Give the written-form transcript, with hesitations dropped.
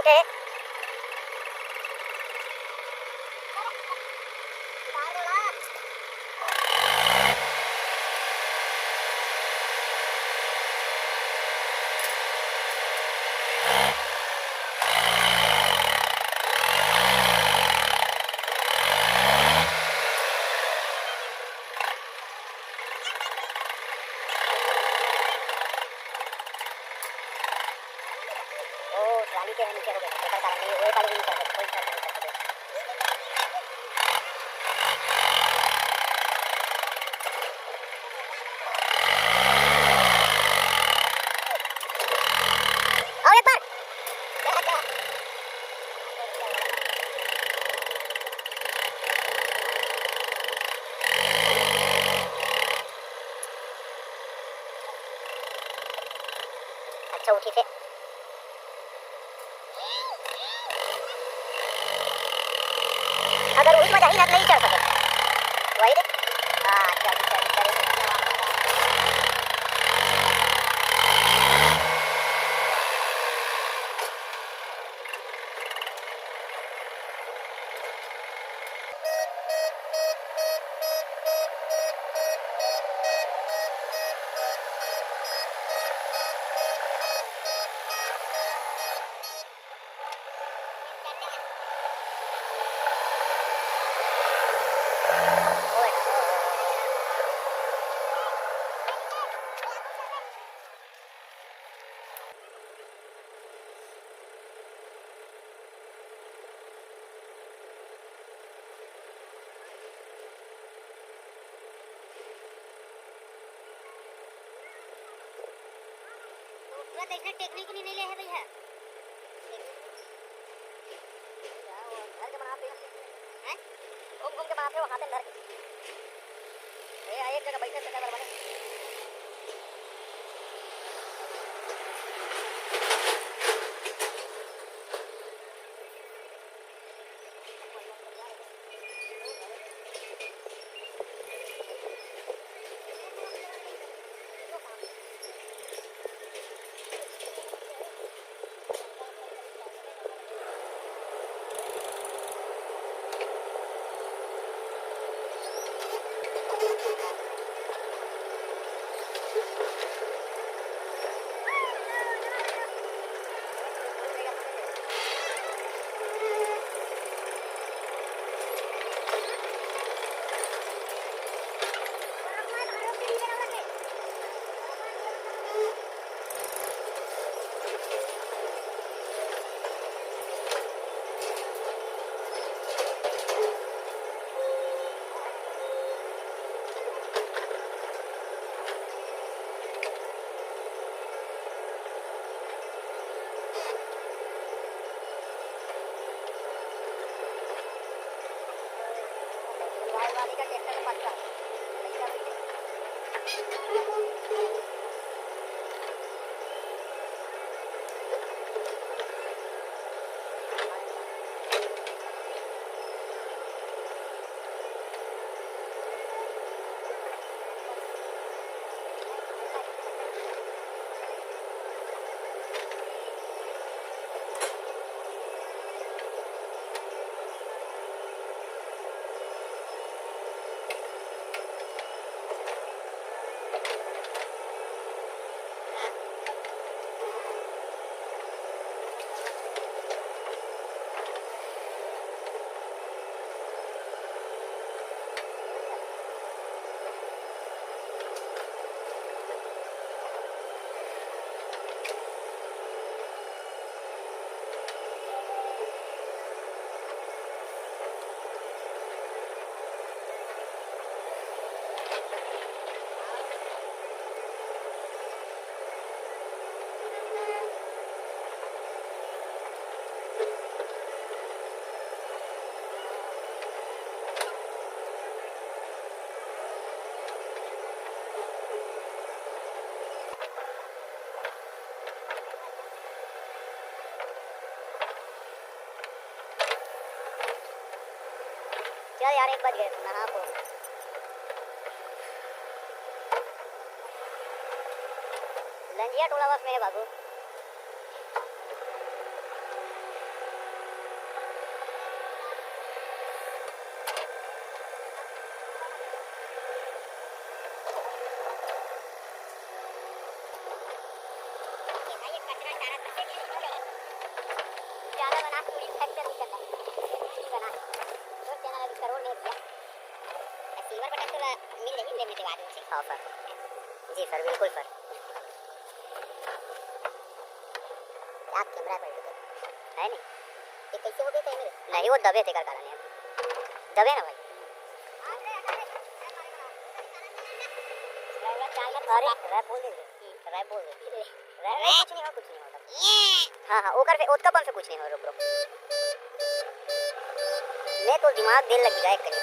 उठे। ट्राली के नीचे हो गए, कोई कारण नहीं, ओए वाली नहीं करते, कोई कारण नहीं करते। और एक बार अच्छा उठी थे। अगर उस वजह ही नहीं चढ़ सके वही दे। हाँ चल चल चल देखने टेक्निक नहीं ले है भैया। घर के बनाते हैं, घूम घूम के बनाते हो, खाते घर के एक जगह बैठे से बने। चल यार 1 बज गए, नहा को लंजिया टोला बस मेरे बाबू। ज़्यादा बना पूरी ट्रैक्टर भी करना है बना तो चैनल अभी करोड़ में दिया सिल्वर बटन तो मिल जाएगी लेने के बाद मुझे हाँ सर जी सर बिल्कुल सर क्या कैमरा पर है नहीं ये कैसे हो गए थे मेरे नहीं वो दबे थे कर कारण दबे ना भाई अरे रैप बोल दे रैप बोल दे रैप कुछ नहीं हो हाँ हाँ वो कर उसका पंप से कुछ नहीं हो रुक रुक मैं तो दिमाग देर लग जाए कहीं